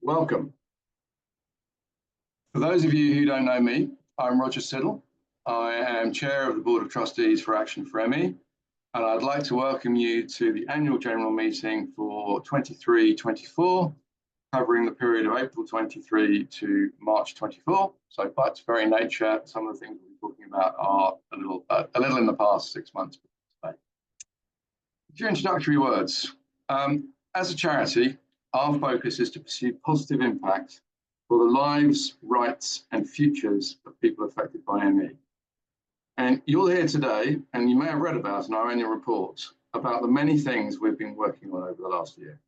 Welcome. For those of you who don't know me, I'm Roger Siddle. I am Chair of the Board of Trustees for Action for ME, and I'd like to welcome you to the annual general meeting for 23-24, covering the period of April 23 to March 24. So by its very nature, some of the things we'll be talking about are a little in the past 6 months. A few introductory words. As a charity, our focus is to pursue positive impact for the lives, rights, and futures of people affected by ME. And you'll hear today, and you may have read about in our annual report, about the many things we've been working on over the last year.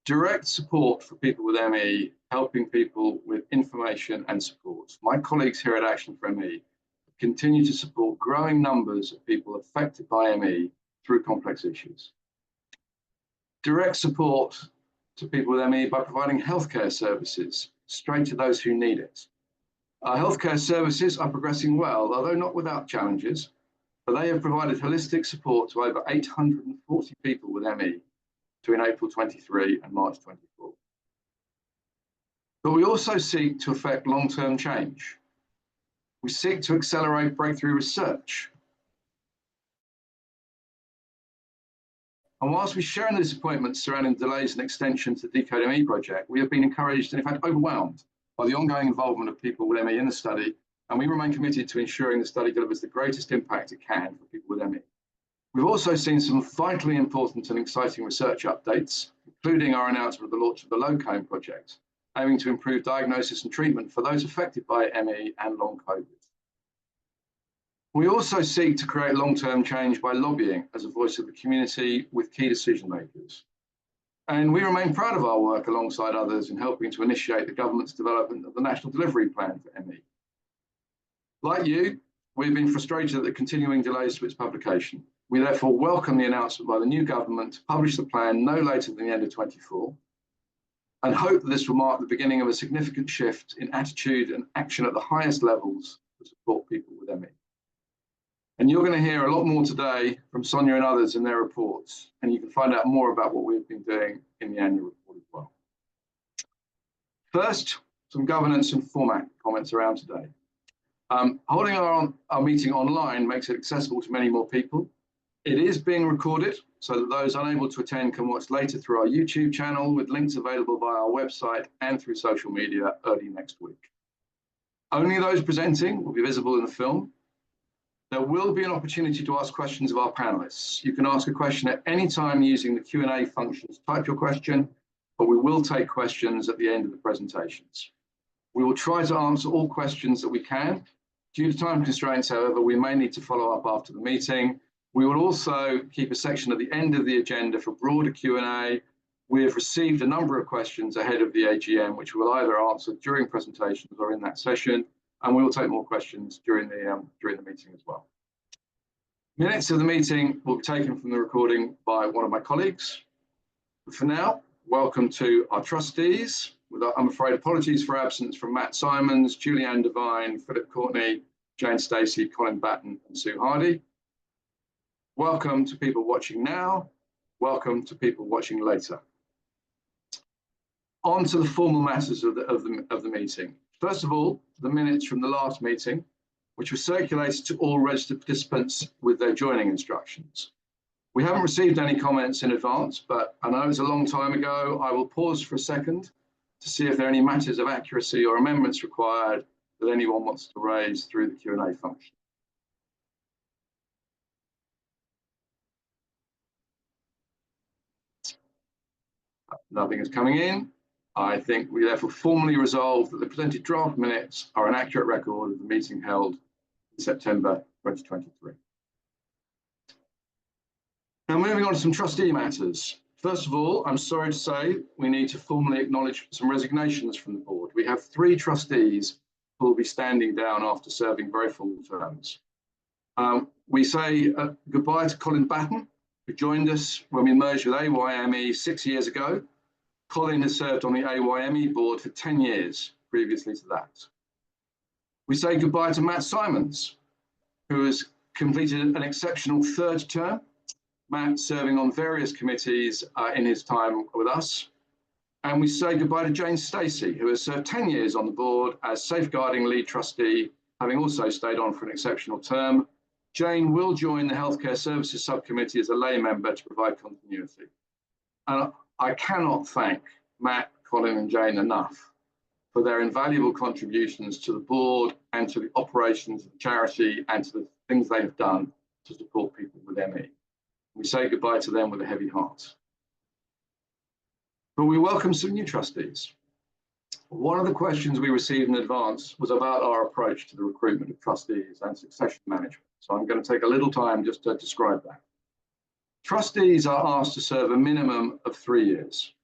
Direct support for people with ME, helping people with information and support. My colleagues here at Action for ME continue to support growing numbers of people affected by ME through complex issues. Direct support to people with ME by providing healthcare services straight to those who need it. Our healthcare services are progressing well, although not without challenges, but they have provided holistic support to over 840 people with ME between April 23 and March 24. But we also seek to effect long-term change. We seek to accelerate breakthrough research. And whilst we share in the disappointments surrounding delays and extensions to the Decode ME project, we have been encouraged and in fact overwhelmed by the ongoing involvement of people with ME in the study, and we remain committed to ensuring the study delivers the greatest impact it can for people with ME. We've also seen some vitally important and exciting research updates, including our announcement of the launch of the LOCOME project, aiming to improve diagnosis and treatment for those affected by ME and long COVID. We also seek to create long-term change by lobbying as a voice of the community with key decision makers. And we remain proud of our work alongside others in helping to initiate the government's development of the National Delivery Plan for ME. Like you, we've been frustrated at the continuing delays to its publication. We therefore welcome the announcement by the new government to publish the plan no later than the end of 24, and hope that this will mark the beginning of a significant shift in attitude and action at the highest levels to support people with ME. And you're going to hear a lot more today from Sonia and others in their reports, and you can find out more about what we've been doing in the annual report as well. First, some governance and format comments around today. Holding our meeting online makes it accessible to many more people. It is being recorded so that those unable to attend can watch later through our YouTube channel, with links available via our website and through social media early next week. Only those presenting will be visible in the film. There will be an opportunity to ask questions of our panelists. You can ask a question at any time using the Q&A functions. Type your question, but we will take questions at the end of the presentations. We will try to answer all questions that we can. Due to time constraints, however, we may need to follow up after the meeting. We will also keep a section at the end of the agenda for broader Q&A. We have received a number of questions ahead of the AGM, which we'll either answer during presentations or in that session, and we will take more questions during the meeting as well. Minutes of the meeting will be taken from the recording by one of my colleagues. But for now, welcome to our trustees. I'm afraid apologies for absence from Matt Simons, Julianne Devine, Philip Courtney, Jane Stacey, Colin Batten, and Sue Hardy. Welcome to people watching now. Welcome to people watching later. On to the formal matters of the meeting. First of all, the minutes from the last meeting, which were circulated to all registered participants with their joining instructions. We haven't received any comments in advance, but I know it's a long time ago. I will pause for a second to see if there are any matters of accuracy or amendments required that anyone wants to raise through the Q&A function. Nothing is coming in. I think we therefore formally resolve that the presented draft minutes are an accurate record of the meeting held in September 2023. Now, moving on to some trustee matters. First of all, I'm sorry to say we need to formally acknowledge some resignations from the board. We have 3 trustees who will be standing down after serving very full terms. We say goodbye to Colin Batten, who joined us when we merged with AYME 6 years ago. Colin has served on the AYME board for 10 years previously to that. We say goodbye to Matt Simons, who has completed an exceptional 3rd term. Matt serving on various committees in his time with us. And we say goodbye to Jane Stacey, who has served 10 years on the board as safeguarding lead trustee, having also stayed on for an exceptional term. Jane will join the Healthcare Services Subcommittee as a lay member to provide continuity. And I cannot thank Matt, Colin and Jane enough for their invaluable contributions to the board and to the operations of the charity and to the things they have done to support people with ME. We say goodbye to them with a heavy heart. But we welcome some new trustees. One of the questions we received in advance was about our approach to the recruitment of trustees and succession management. So I'm going to take a little time just to describe that. Trustees are asked to serve a minimum of 3 years.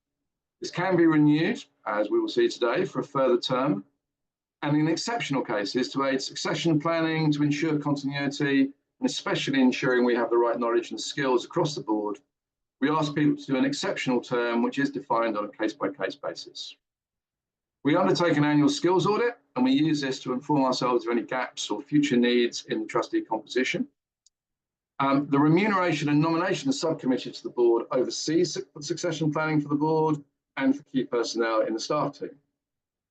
This can be renewed, as we will see today, for a further term, and in exceptional cases to aid succession planning, to ensure continuity, and especially ensuring we have the right knowledge and skills across the board, we ask people to do an exceptional term, which is defined on a case-by-case basis. We undertake an annual skills audit, and we use this to inform ourselves of any gaps or future needs in the trustee composition. The remuneration and nomination subcommittee to the board oversees succession planning for the board and for key personnel in the staff team.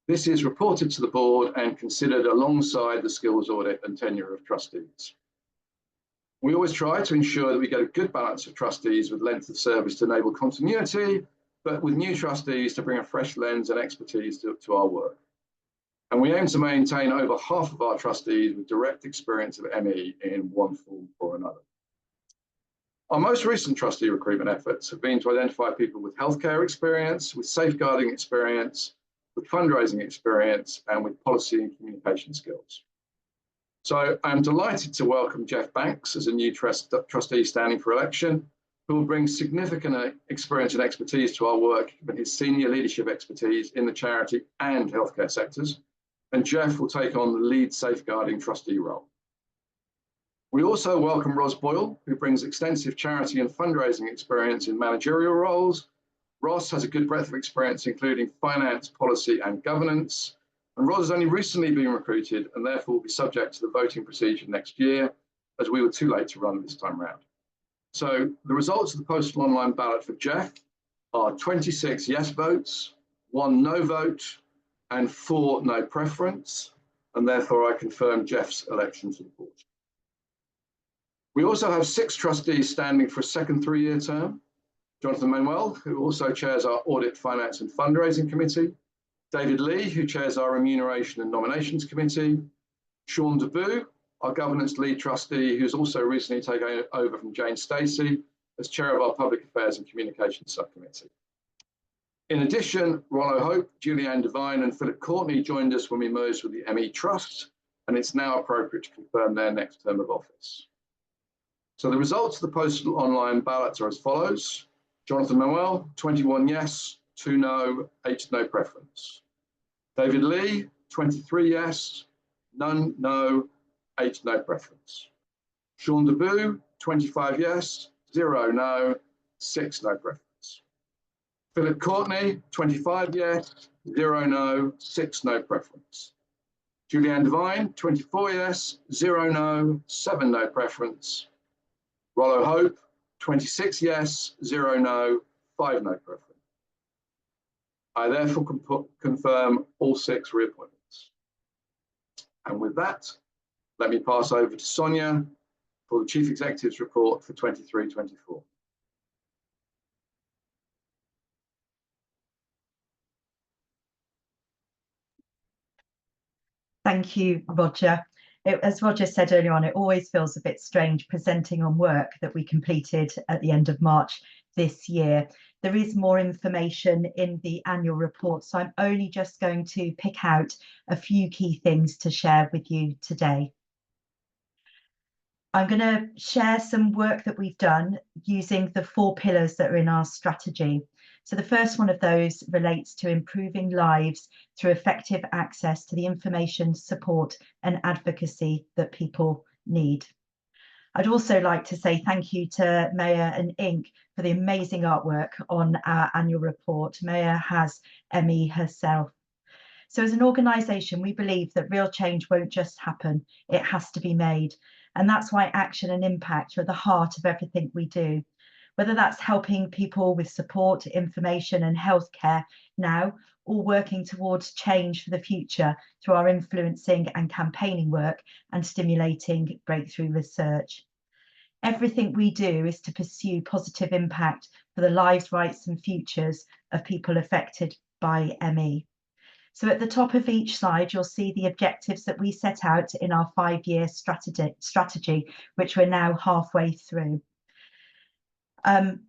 This is reported to the board and considered alongside the skills audit and tenure of trustees. We always try to ensure that we get a good balance of trustees with length of service to enable continuity, but with new trustees to bring a fresh lens and expertise to our work. And we aim to maintain over half of our trustees with direct experience of ME in one form or another. Our most recent trustee recruitment efforts have been to identify people with healthcare experience, with safeguarding experience, with fundraising experience, and with policy and communication skills. So I'm delighted to welcome Jeff Banks as a new trustee standing for election, who will bring significant experience and expertise to our work with his senior leadership expertise in the charity and healthcare sectors. And Jeff will take on the lead safeguarding trustee role. We also welcome Ros Boyle, who brings extensive charity and fundraising experience in managerial roles. Ros has a good breadth of experience, including finance, policy, and governance. And Ros has only recently been recruited and therefore will be subject to the voting procedure next year, as we were too late to run this time round. So the results of the postal online ballot for Jeff are 26 yes votes, 1 no vote, and 4 no preference. And therefore I confirm Jeff's election to the board. We also have 6 trustees standing for a second 3-year term. Jonathan Manuel, who also chairs our Audit, Finance and Fundraising Committee. David Lee, who chairs our Remuneration and Nominations Committee. Sean Deboo, our Governance Lead Trustee, who's also recently taken over from Jane Stacey as Chair of our Public Affairs and Communications Subcommittee. In addition, Rollo Hope, Julianne Devine and Philip Courtney joined us when we merged with the ME Trust, and it's now appropriate to confirm their next term of office. So the results of the postal online ballots are as follows. Jonathan Manuel, 21 yes, 2 no, 8 no preference. David Lee, 23 yes, none no, 8 no preference. Sean Deboo, 25 yes, 0 no, 6 no preference. Philip Courtney, 25 yes, 0 no, 6 no preference. Julianne Devine, 24 yes, 0 no, 7 no preference. Rollo Hope, 26 yes, 0 no, 5 no preference. I therefore confirm all 6 reappointments. And with that, let me pass over to Sonia for the Chief Executive's report for 23-24. Thank you, Roger. As Roger said earlier on, it always feels a bit strange presenting on work that we completed at the end of March this year. There is more information in the annual report, so I'm only just going to pick out a few key things to share with you today. I'm going to share some work that we've done using the 4 pillars that are in our strategy. So the first one of those relates to improving lives through effective access to the information, support and advocacy that people need. I'd also like to say thank you to Maya and Inc. for the amazing artwork on our annual report. Maya has ME herself. So as an organisation, we believe that real change won't just happen, it has to be made. And that's why action and impact are at the heart of everything we do. whether that's helping people with support, information and healthcare now, or working towards change for the future through our influencing and campaigning work and stimulating breakthrough research. Everything we do is to pursue positive impact for the lives, rights and futures of people affected by ME. So at the top of each slide, you'll see the objectives that we set out in our 5-year strategy, which we're now halfway through.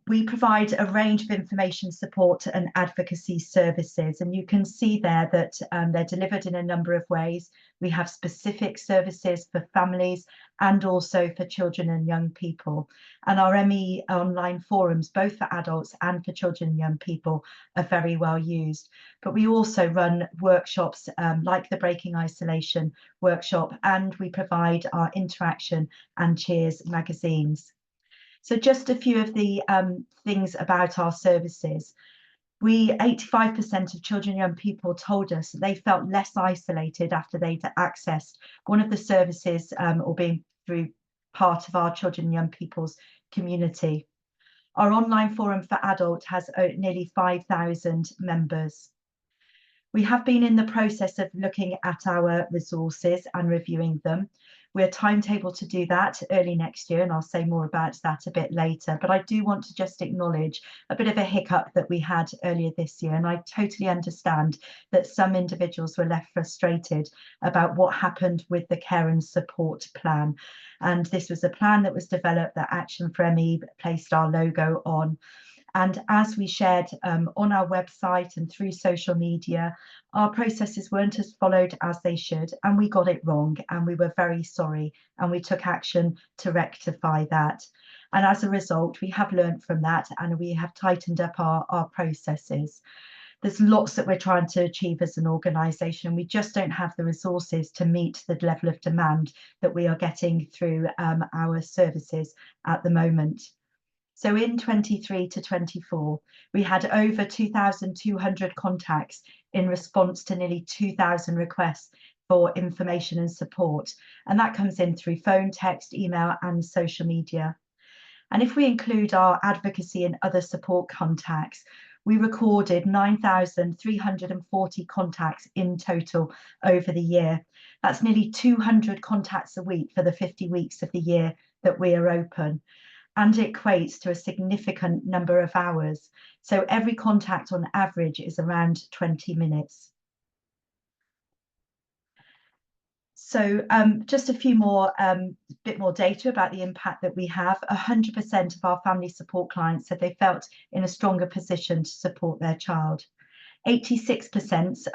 We provide a range of information support and advocacy services, and you can see there that they're delivered in a number of ways. We have specific services for families and also for children and young people. And our ME online forums, both for adults and for children and young people, are very well used. But we also run workshops like the Breaking Isolation workshop, and we provide our Interaction and Cheers magazines. So just a few of the things about our services. 85% of children and young people told us that they felt less isolated after they'd accessed one of the services or being through part of our children and young people's community. Our online forum for adults has nearly 5,000 members. We have been in the process of looking at our resources and reviewing them. We're timetabled to do that early next year, and I'll say more about that a bit later. But I do want to just acknowledge a bit of a hiccup that we had earlier this year. And I totally understand that some individuals were left frustrated about what happened with the care and support plan. And this was a plan that was developed that Action for ME placed our logo on. And as we shared on our website and through social media, our processes weren't as followed as they should, and we got it wrong, and we were very sorry, and we took action to rectify that. And as a result, we have learned from that, and we have tightened up our processes. There's lots that we're trying to achieve as an organisation. We just don't have the resources to meet the level of demand that we are getting through our services at the moment. So in 23 to 24, we had over 2,200 contacts in response to nearly 2,000 requests for information and support. And that comes in through phone, text, email, and social media. And if we include our advocacy and other support contacts, we recorded 9,340 contacts in total over the year. That's nearly 200 contacts a week for the 50 weeks of the year that we are open. And it equates to a significant number of hours. So every contact on average is around 20 minutes. So just a few more, bit more data about the impact that we have. 100% of our family support clients said they felt in a stronger position to support their child. 86%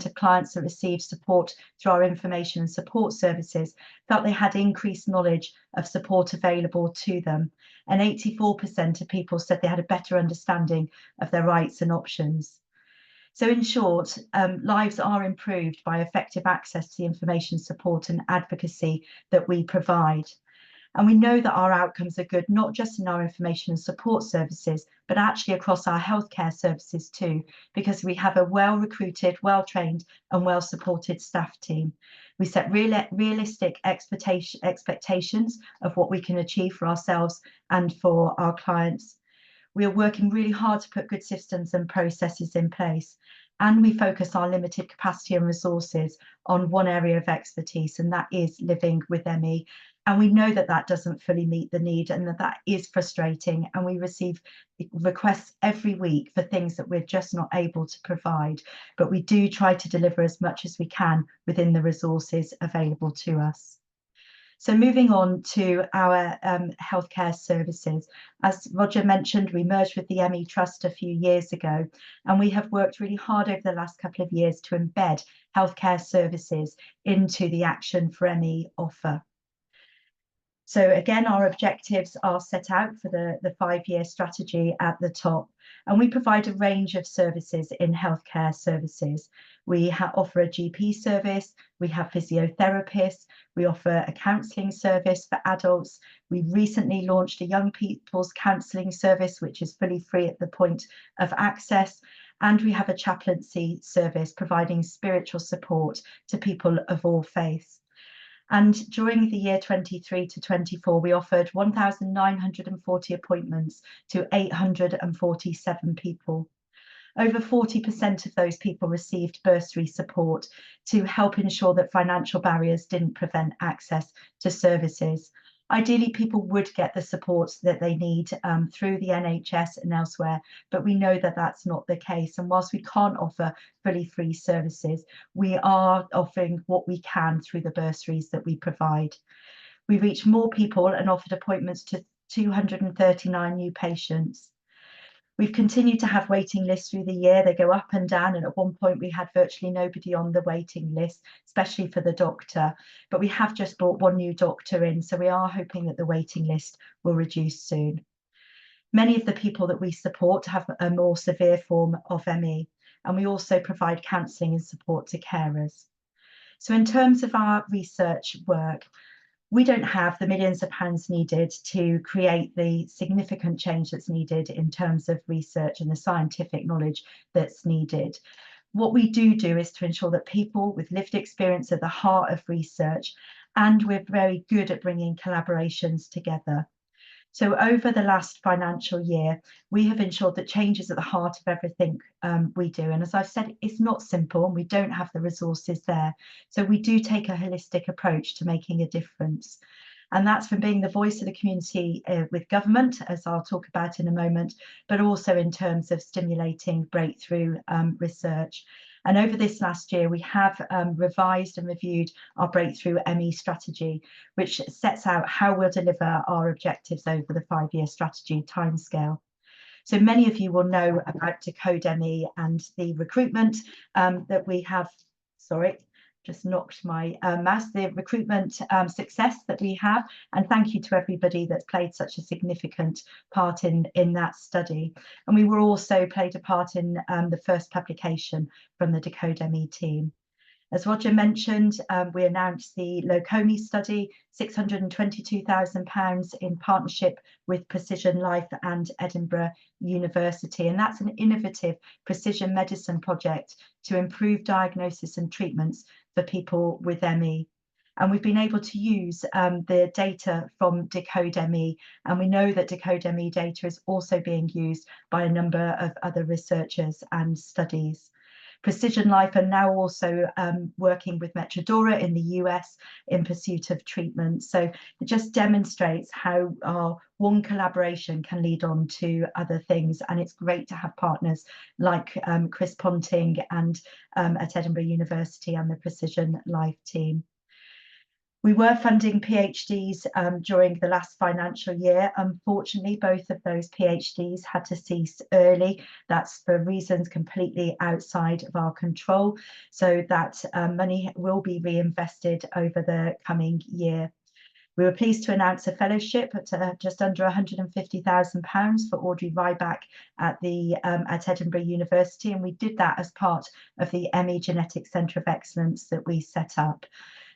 of clients that received support through our information and support services felt they had increased knowledge of support available to them. And 84% of people said they had a better understanding of their rights and options. So in short, lives are improved by effective access to the information, support and advocacy that we provide. And we know that our outcomes are good, not just in our information and support services, but actually across our healthcare services too, because we have a well-recruited, well-trained and well-supported staff team. We set realistic expectations of what we can achieve for ourselves and for our clients. We are working really hard to put good systems and processes in place. And we focus our limited capacity and resources on one area of expertise, and that is living with ME. And we know that that doesn't fully meet the need and that that is frustrating. And we receive requests every week for things that we're just not able to provide. But we do try to deliver as much as we can within the resources available to us. So moving on to our healthcare services. As Roger mentioned, we merged with the ME Trust a few years ago, and we have worked really hard over the last couple of years to embed healthcare services into the Action for ME offer. So again, our objectives are set out for the 5-year strategy at the top, and we provide a range of services in healthcare services. We offer a GP service, we have physiotherapists, we offer a counselling service for adults. We recently launched a young people's counselling service, which is fully free at the point of access. And we have a chaplaincy service providing spiritual support to people of all faiths. And during the year 23 to 24, we offered 1,940 appointments to 847 people. Over 40% of those people received bursary support to help ensure that financial barriers didn't prevent access to services. Ideally, people would get the support that they need through the NHS and elsewhere, but we know that that's not the case. And whilst we can't offer fully free services, we are offering what we can through the bursaries that we provide. We reached more people and offered appointments to 239 new patients. We've continued to have waiting lists through the year. They go up and down, and at one point we had virtually nobody on the waiting list, especially for the doctor. But we have just brought one new doctor in, so we are hoping that the waiting list will reduce soon. Many of the people that we support have a more severe form of ME, and we also provide counselling and support to carers. So in terms of our research work, we don't have the millions of pounds needed to create the significant change that's needed in terms of research and the scientific knowledge that's needed. What we do is to ensure that people with lived experience are the heart of research, and we're very good at bringing collaborations together. So over the last financial year, we have ensured that change is at the heart of everything we do. And as I've said, it's not simple and we don't have the resources there. So we do take a holistic approach to making a difference. And that's from being the voice of the community with government, as I'll talk about in a moment, but also in terms of stimulating breakthrough research. And over this last year, we have revised and reviewed our Breakthrough ME strategy, which sets out how we'll deliver our objectives over the 5-year strategy timescale. So many of you will know about Decode ME and the recruitment that we have, sorry, just knocked my mouse, the recruitment success that we have. And thank you to everybody that's played such a significant part in that study. And we were also played a part in the first publication from the Decode ME team. As Roger mentioned, we announced the Locomi study, £622,000 in partnership with Precision Life and Edinburgh University. And that's an innovative precision medicine project to improve diagnosis and treatments for people with ME. And we've been able to use the data from Decode ME, and we know that Decode ME data is also being used by a number of other researchers and studies. Precision Life are now also working with Metrodora in the US in pursuit of treatment. So it just demonstrates how our one collaboration can lead on to other things. And it's great to have partners like Chris Ponting and at Edinburgh University and the Precision Life team. We were funding PhDs during the last financial year. Unfortunately, both of those PhDs had to cease early. That's for reasons completely outside of our control. So that money will be reinvested over the coming year. We were pleased to announce a fellowship at just under £150,000 for Audrey Ryback at Edinburgh University, and we did that as part of the ME Genetics Centre of Excellence that we set up.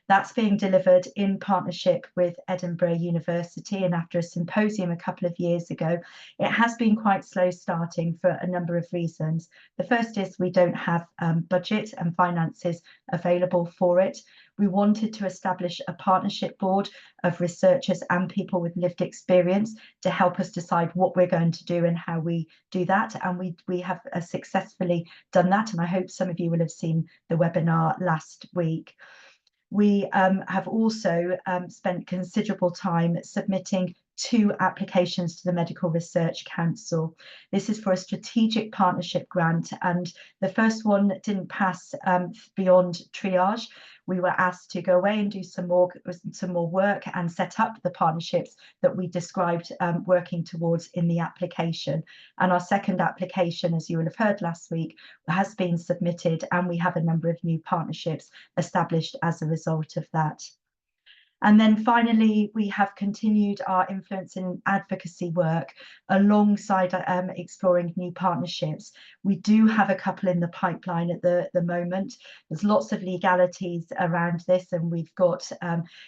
That's being delivered in partnership with Edinburgh University, and after a symposium a couple of years ago, it has been quite slow starting for a number of reasons. The first is we don't have budget and finances available for it. We wanted to establish a partnership board of researchers and people with lived experience to help us decide what we're going to do and how we do that. And we have successfully done that. And I hope some of you will have seen the webinar last week. We have also spent considerable time submitting 2 applications to the Medical Research Council. This is for a strategic partnership grant, and the first one didn't pass beyond triage. We were asked to go away and do some more work and set up the partnerships that we described working towards in the application. And our second application, as you will have heard last week, has been submitted, and we have a number of new partnerships established as a result of that. And then finally, we have continued our influence and advocacy work alongside exploring new partnerships. We do have a couple in the pipeline at the moment. There's lots of legalities around this, and we've got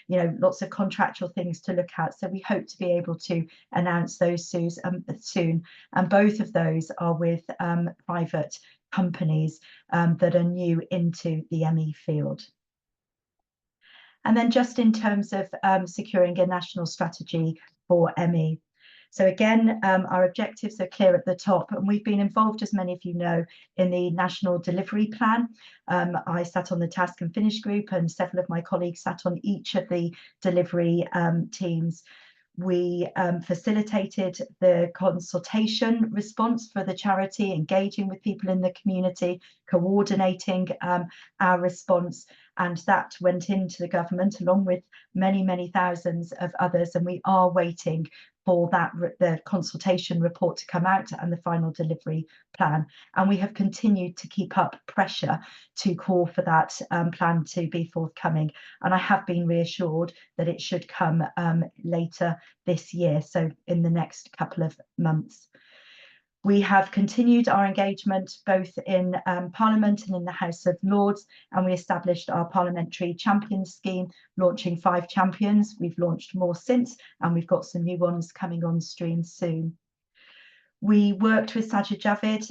lots of contractual things to look at. So we hope to be able to announce those soon. And both of those are with private companies that are new into the ME field. And then just in terms of securing a national strategy for ME. So again, our objectives are clear at the top, and we've been involved, as many of you know, in the National Delivery Plan. I sat on the Task and Finish group, and several of my colleagues sat on each of the delivery teams. We facilitated the consultation response for the charity, engaging with people in the community, coordinating our response, and that went into the government along with many, many thousands of others. And we are waiting for the consultation report to come out and the final delivery plan. And we have continued to keep up pressure to call for that plan to be forthcoming. And I have been reassured that it should come later this year, so in the next couple of months. We have continued our engagement both in Parliament and in the House of Lords, and we established our Parliamentary Champions Scheme, launching 5 champions. We've launched more since, and we've got some new ones coming on stream soon. We worked with Sajid Javid,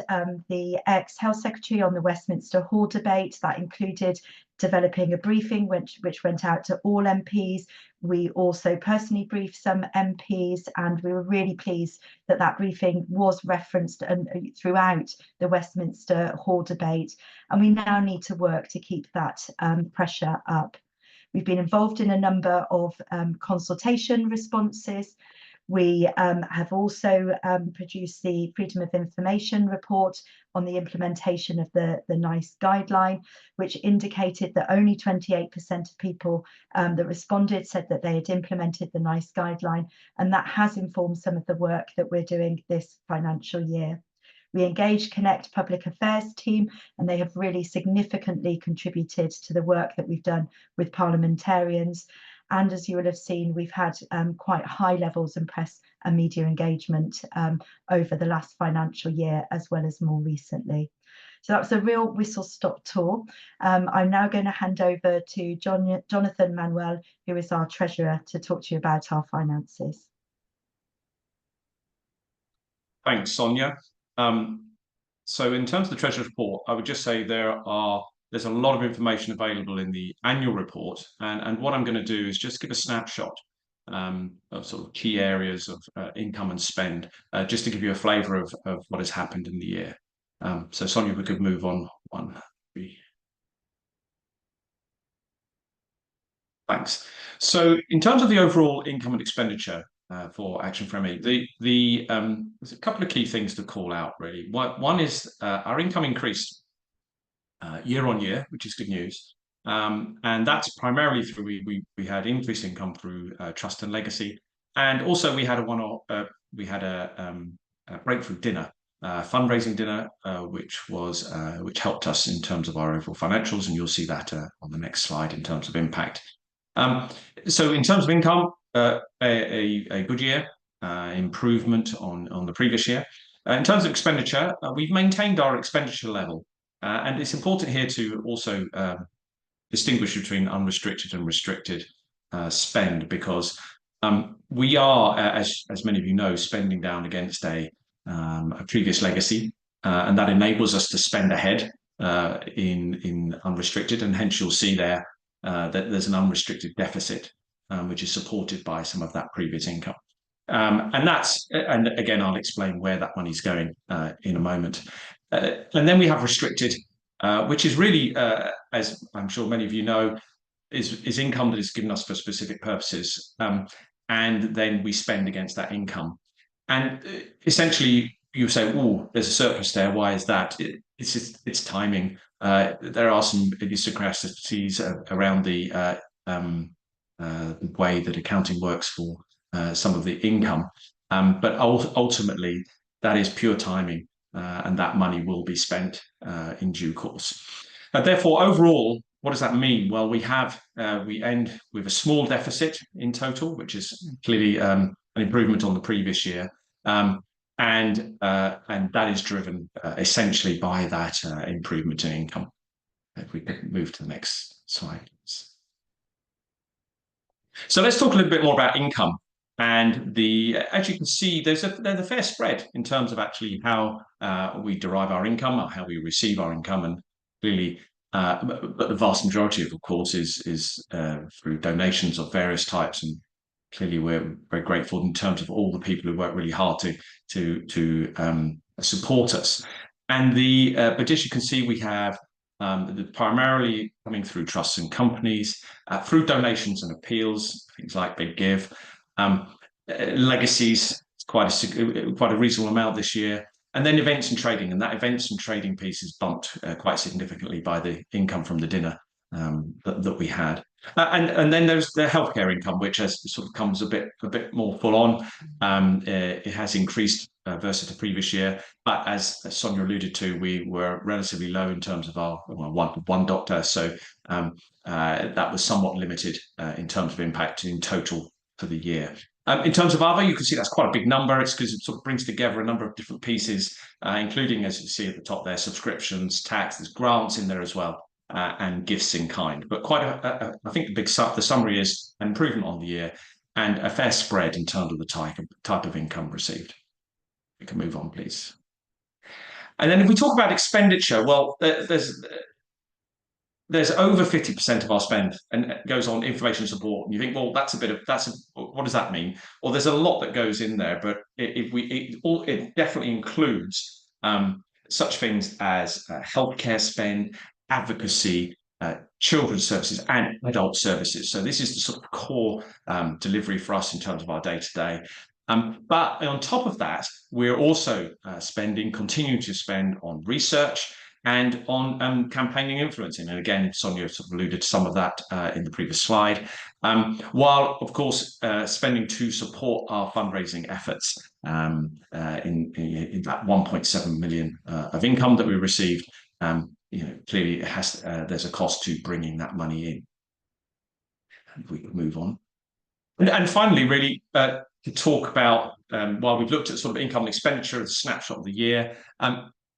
the ex-Health Secretary, on the Westminster Hall debate. That included developing a briefing which went out to all MPs. We also personally briefed some MPs, and we were really pleased that that briefing was referenced throughout the Westminster Hall debate. And we now need to work to keep that pressure up. We've been involved in a number of consultation responses. We have also produced the Freedom of Information report on the implementation of the NICE guideline, which indicated that only 28% of people that responded said that they had implemented the NICE guideline, and that has informed some of the work that we're doing this financial year. We engaged Connect Public Affairs team, and they have really significantly contributed to the work that we've done with parliamentarians. And as you will have seen, we've had quite high levels in press and media engagement over the last financial year, as well as more recently. So that was a real whistle-stop tour. I'm now going to hand over to Jonathan Manuel, who is our Treasurer, to talk to you about our finances. Thanks, Sonia. So in terms of the Treasurer's report, I would just say there's a lot of information available in the annual report, and what I'm going to do is just give a snapshot of sort of key areas of income and spend, just to give you a flavour of what has happened in the year. So Sonia, we could move on one. Thanks. So in terms of the overall income and expenditure for Action for ME, there's a couple of key things to call out, really. One is our income increased year on year, which is good news. And that's primarily through we had increased income through trust and legacy, and also we had a breakthrough dinner, fundraising dinner, which helped us in terms of our overall financials, and you'll see that on the next slide in terms of impact. So in terms of income, a good year, improvement on the previous year. In terms of expenditure, we've maintained our expenditure level. And it's important here to also distinguish between unrestricted and restricted spend, because we are, as many of you know, spending down against a previous legacy, and that enables us to spend ahead in unrestricted, and hence you'll see there that there's an unrestricted deficit, which is supported by some of that previous income. And again, I'll explain where that money's going in a moment. And then we have restricted, which is really, as I'm sure many of you know, is income that is given us for specific purposes. And then we spend against that income. And essentially, you say, oh, there's a surplus there. Why is that? It's timing. There are some idiosyncrasies around the way that accounting works for some of the income. But ultimately, that is pure timing. And that money will be spent in due course. Therefore, overall, what does that mean? Well, we end with a small deficit in total, which is clearly an improvement on the previous year, and that is driven essentially by that improvement in income. If we could move to the next slide. So let's talk a little bit more about income. And as you can see, there's a fair spread in terms of actually how we derive our income, or how we receive our income. And clearly, but the vast majority of course, is through donations of various types. And clearly, we're very grateful in terms of all the people who work really hard to support us. And but as you can see, we have primarily coming through trusts and companies, through donations and appeals, things like Big Give, legacies, quite a reasonable amount this year. And then events and trading, and that events and trading piece is bumped quite significantly by the income from the dinner that we had. And then there's the healthcare income, which has sort of comes a bit more full on. It has increased versus the previous year, but as Sonia alluded to, we were relatively low in terms of our one doctor, so that was somewhat limited in terms of impact in total for the year. In terms of other, you can see that's quite a big number. It's because it sort of brings together a number of different pieces, including, as you see at the top there, subscriptions, tax, there's grants in there as well, and gifts in kind. But quite I think the summary is an improvement on the year and a fair spread in terms of the type of income received. We can move on, please. And then if we talk about expenditure, well, there's over 50% of our spend and it goes on information support. And you think, well, what does that mean? Well, there's a lot that goes in there, but it definitely includes such things as healthcare spend, advocacy, children's services, and adult services. So this is the sort of core delivery for us in terms of our day-to-day. But on top of that, we're also continuing to spend on research and on campaigning influencing. And again, Sonia sort of alluded to some of that in the previous slide. While, of course, spending to support our fundraising efforts in that 1.7 million of income that we received, clearly there's a cost to bringing that money in. And we can move on. And finally, really, to talk about, while we've looked at sort of income and expenditure as a snapshot of the year,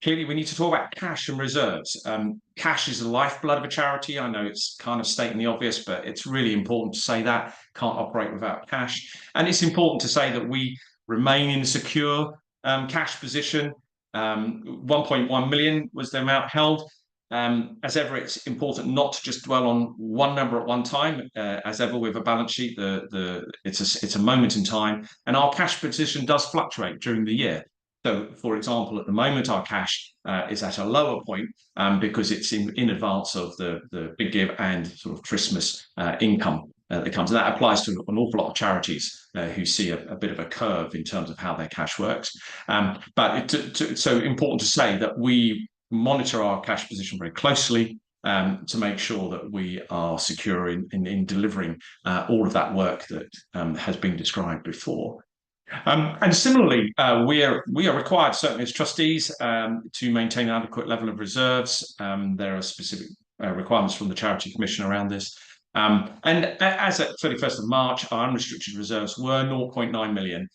clearly, we need to talk about cash and reserves. Cash is the lifeblood of a charity. I know it's kind of stating the obvious, but it's really important to say that. Can't operate without cash. And it's important to say that we remain in a secure cash position. 1.1 million was the amount held. As ever, it's important not to just dwell on one number at one time. As ever with a balance sheet, it's a moment in time, and our cash position does fluctuate during the year. So, for example, at the moment, our cash is at a lower point because it's in advance of the Big Give and sort of Christmas income that comes. And that applies to an awful lot of charities who see a bit of a curve in terms of how their cash works. But it's so important to say that we monitor our cash position very closely to make sure that we are secure in delivering all of that work that has been described before. And similarly, we are required, certainly as trustees, to maintain an adequate level of reserves. There are specific requirements from the Charity Commission around this. And as at 31st of March, our unrestricted reserves were 0.9 million,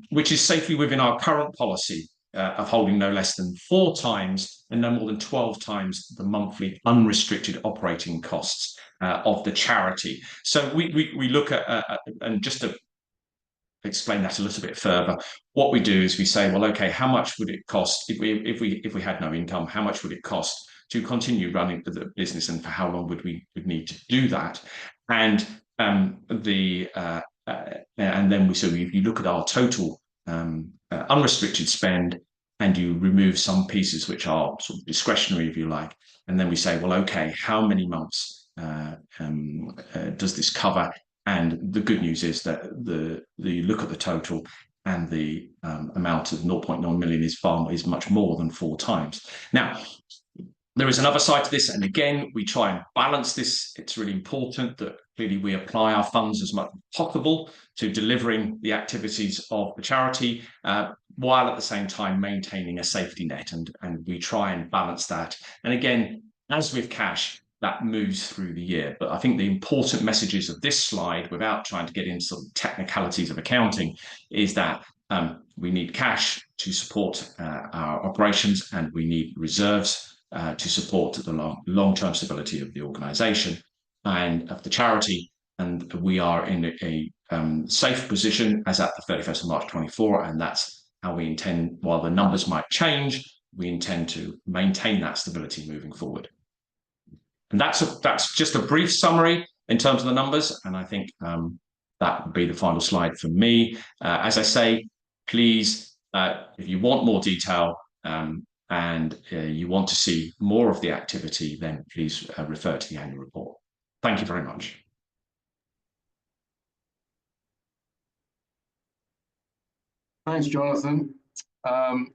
which is safely within our current policy of holding no less than 4 times and no more than 12 times the monthly unrestricted operating costs of the charity. So we look at, and just to explain that a little bit further, what we do is we say, well, okay, how much would it cost if we had no income? How much would it cost to continue running the business, and for how long would we need to do that? And then if you look at our total unrestricted spend, and you remove some pieces which are sort of discretionary, if you like, and then we say, well, okay, how many months does this cover? And the good news is that you look at the total, and the amount of 0.9 million is much more than 4 times. Now, there is another side to this, and again, we try and balance this. It's really important that clearly we apply our funds as much as possible to delivering the activities of the charity, while at the same time maintaining a safety net, and we try and balance that. And again, as with cash, that moves through the year. But I think the important messages of this slide, without trying to get into some technicalities of accounting, is that we need cash to support our operations, and we need reserves to support the long-term stability of the organisation and of the charity. And we are in a safe position as at the 31st of March 24, and that's how we intend, while the numbers might change, we intend to maintain that stability moving forward. And that's just a brief summary in terms of the numbers. And I think that would be the final slide for me. As I say, please, if you want more detail and you want to see more of the activity, then please refer to the annual report. Thank you very much. Thanks, Jonathan. I'm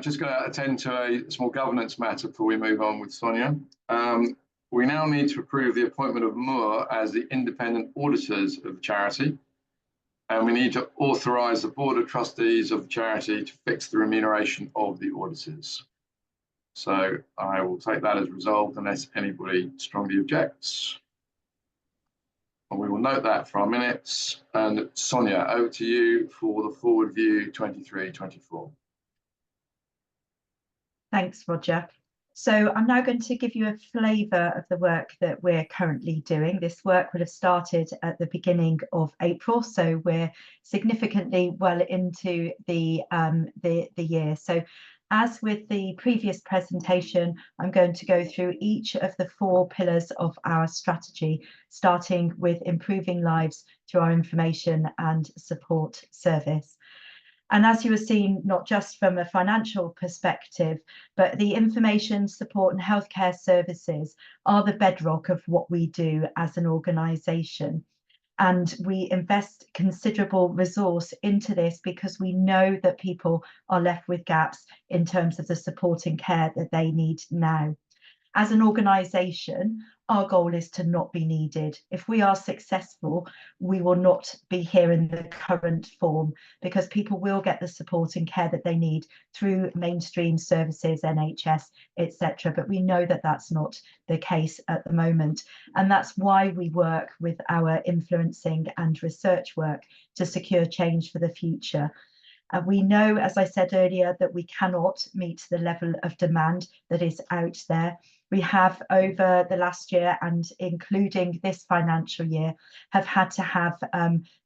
just going to attend to a small governance matter before we move on with Sonia. We now need to approve the appointment of Moore as the independent auditors of the charity. And we need to authorise the Board of Trustees of the charity to fix the remuneration of the auditors. So I will take that as resolved unless anybody strongly objects. And we will note that for our minutes. And Sonia, over to you for the forward view 23-24. Thanks, Roger. So I'm now going to give you a flavour of the work that we're currently doing. This work would have started at the beginning of April, so we're significantly well into the year. So as with the previous presentation, I'm going to go through each of the 4 pillars of our strategy, starting with improving lives through our information and support service. And as you were seeing, not just from a financial perspective, but the information, support and healthcare services are the bedrock of what we do as an organisation. And we invest considerable resource into this because we know that people are left with gaps in terms of the support and care that they need now. As an organisation, our goal is to not be needed. If we are successful, we will not be here in the current form because people will get the support and care that they need through mainstream services, NHS, etc. But we know that that's not the case at the moment. And that's why we work with our influencing and research work to secure change for the future. We know, as I said earlier, that we cannot meet the level of demand that is out there. We have, over the last year and including this financial year, have had to have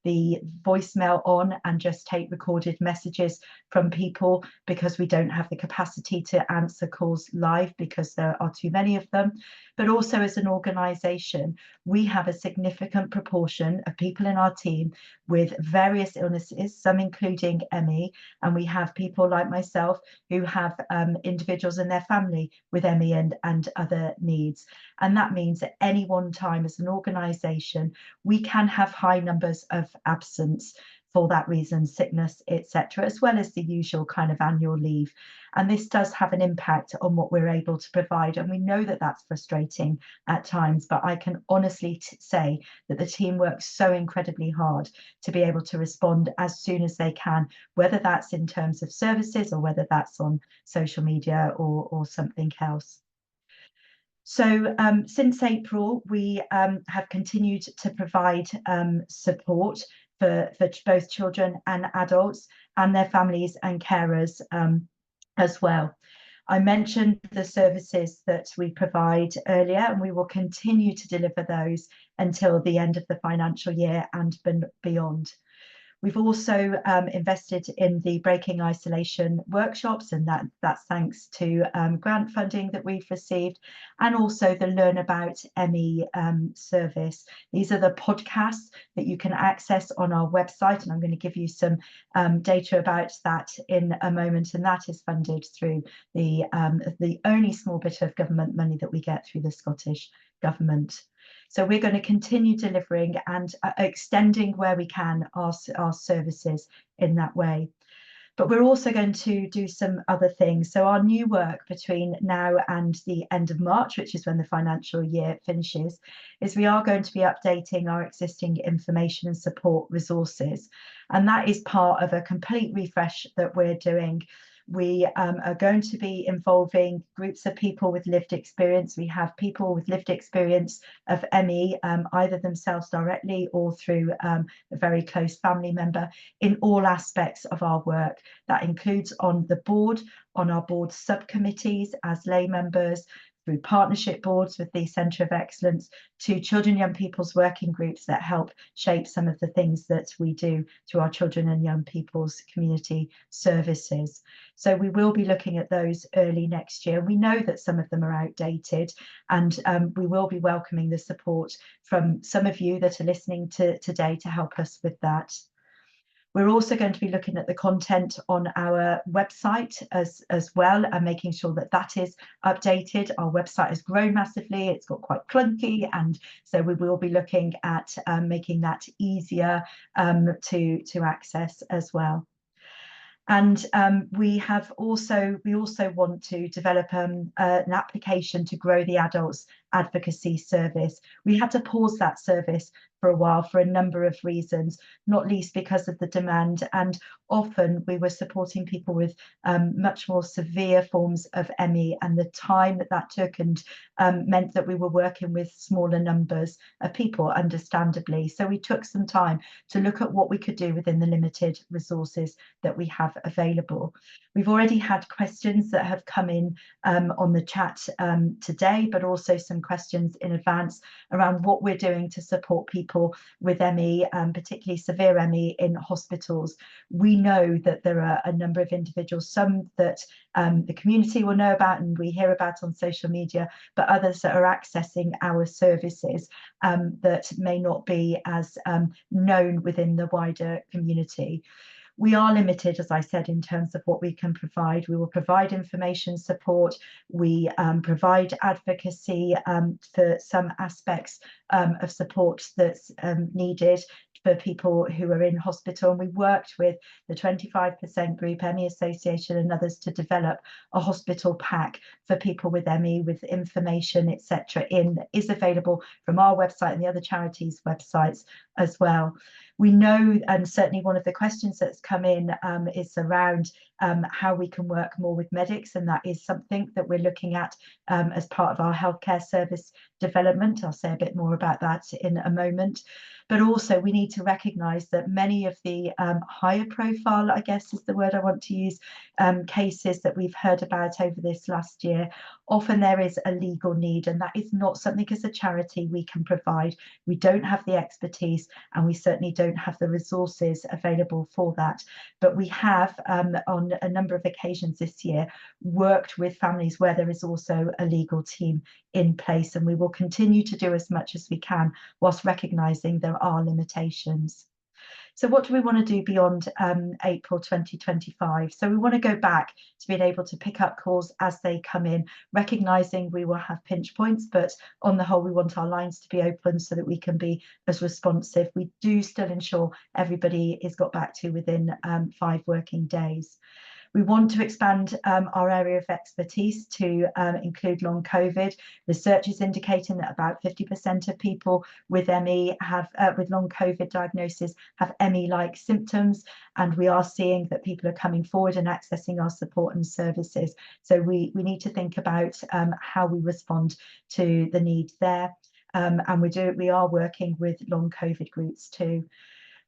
the voicemail on and just take recorded messages from people because we don't have the capacity to answer calls live because there are too many of them. But also as an organisation, we have a significant proportion of people in our team with various illnesses, some including ME, and we have people like myself who have individuals in their family with ME and other needs. And that means at any one time as an organisation, we can have high numbers of absence for that reason, sickness, etc., as well as the usual kind of annual leave. And this does have an impact on what we're able to provide. And we know that that's frustrating at times, but I can honestly say that the team works so incredibly hard to be able to respond as soon as they can, whether that's in terms of services or whether that's on social media or something else. So since April, we have continued to provide support for both children and adults and their families and carers as well. I mentioned the services that we provide earlier, and we will continue to deliver those until the end of the financial year and beyond. We've also invested in the Breaking Isolation workshops, and that's thanks to grant funding that we've received, and also the Learn About ME service. These are the podcasts that you can access on our website, and I'm going to give you some data about that in a moment, and that is funded through the only small bit of government money that we get through the Scottish Government. So we're going to continue delivering and extending where we can our services in that way. But we're also going to do some other things. So our new work between now and the end of March, which is when the financial year finishes, is we are going to be updating our existing information and support resources. And that is part of a complete refresh that we're doing. We are going to be involving groups of people with lived experience. We have people with lived experience of ME, either themselves directly or through a very close family member, in all aspects of our work. That includes on the board, on our board subcommittees as lay members, through partnership boards with the Centre of Excellence, to children and young people's working groups that help shape some of the things that we do through our children and young people's community services. So we will be looking at those early next year. We know that some of them are outdated, and we will be welcoming the support from some of you that are listening today to help us with that. We're also going to be looking at the content on our website as well, and making sure that that is updated. Our website has grown massively. It's got quite clunky, and so we will be looking at making that easier to access as well. And we also want to develop an application to grow the adults advocacy service. We had to pause that service for a while for a number of reasons, not least because of the demand, and often we were supporting people with much more severe forms of ME, and the time that took and meant that we were working with smaller numbers of people, understandably. So we took some time to look at what we could do within the limited resources that we have available. We've already had questions that have come in on the chat today, but also some questions in advance around what we're doing to support people with ME, particularly severe ME in hospitals. We know that there are a number of individuals, some that the community will know about and we hear about on social media, but others that are accessing our services that may not be as known within the wider community. We are limited, as I said, in terms of what we can provide. We will provide information support. We provide advocacy for some aspects of support that's needed for people who are in hospital. And we worked with the 25% group, ME Association, and others to develop a hospital pack for people with ME, with information, etc. is available from our website and the other charities' websites as well. We know, and certainly one of the questions that's come in is around how we can work more with medics, and that is something that we're looking at as part of our healthcare service development. I'll say a bit more about that in a moment. But also we need to recognise that many of the higher profile, I guess is the word I want to use, cases that we've heard about over this last year, often there is a legal need, and that is not something as a charity we can provide. We don't have the expertise, and we certainly don't have the resources available for that. But we have, on a number of occasions this year, worked with families where there is also a legal team in place, and we will continue to do as much as we can whilst recognising there are limitations. So what do we want to do beyond April 2025? So we want to go back to being able to pick up calls as they come in, recognising we will have pinch points, but on the whole, we want our lines to be open so that we can be as responsive. We do still ensure everybody is got back to within 5 working days. We want to expand our area of expertise to include long COVID. Research is indicating that about 50% of people with ME have, with long COVID diagnosis, have ME-like symptoms, and we are seeing that people are coming forward and accessing our support and services. So we need to think about how we respond to the need there, and we are working with long COVID groups too.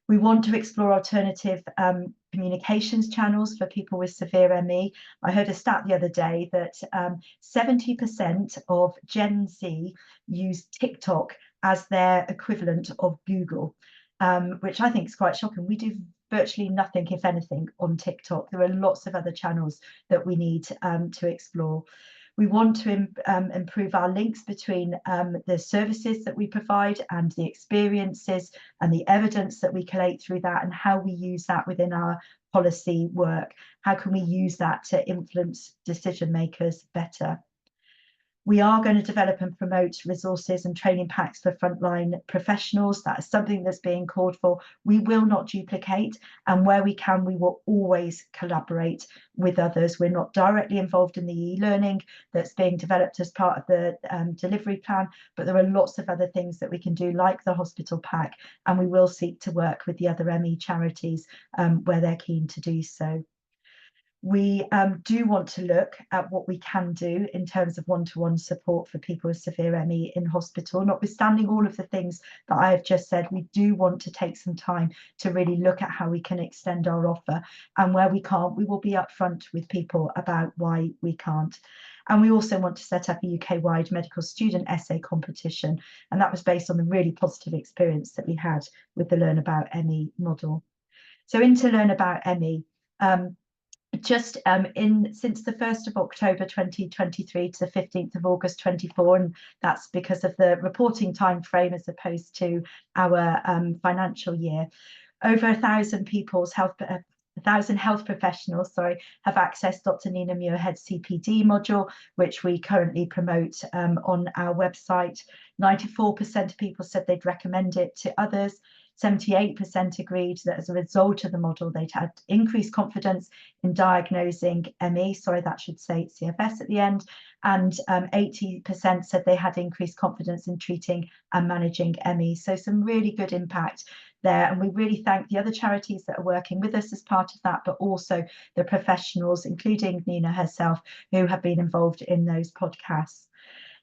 We want to explore alternative communications channels for people with severe ME. I heard a stat the other day that 70% of Gen Z use TikTok as their equivalent of Google, which I think is quite shocking. We do virtually nothing, if anything, on TikTok. There are lots of other channels that we need to explore. We want to improve our links between the services that we provide and the experiences and the evidence that we collate through that, and how we use that within our policy work. How can we use that to influence decision makers better? We are going to develop and promote resources and training packs for frontline professionals. That is something that's being called for. We will not duplicate, and where we can, we will always collaborate with others. We're not directly involved in the e-learning that's being developed as part of the delivery plan, but there are lots of other things that we can do, like the hospital pack, and we will seek to work with the other ME charities where they're keen to do so. We do want to look at what we can do in terms of one-to-one support for people with severe ME in hospital. Notwithstanding all of the things that I have just said, we do want to take some time to really look at how we can extend our offer. And where we can't, we will be upfront with people about why we can't. And we also want to set up a UK-wide medical student essay competition. And that was based on the really positive experience that we had with the Learn About ME model. So into Learn About ME, since the 1st of October 2023 to the 15th of August 24, and that's because of the reporting time frame as opposed to our financial year, over 1,000 health professionals, have accessed Dr. Nina Muirhead's CPD module, which we currently promote on our website. 94% of people said they'd recommend it to others. 78% agreed that as a result of the model, they'd had increased confidence in diagnosing ME, that should say CFS at the end, and 80% said they had increased confidence in treating and managing ME. So some really good impact there. And we really thank the other charities that are working with us as part of that, but also the professionals, including Nina herself, who have been involved in those podcasts.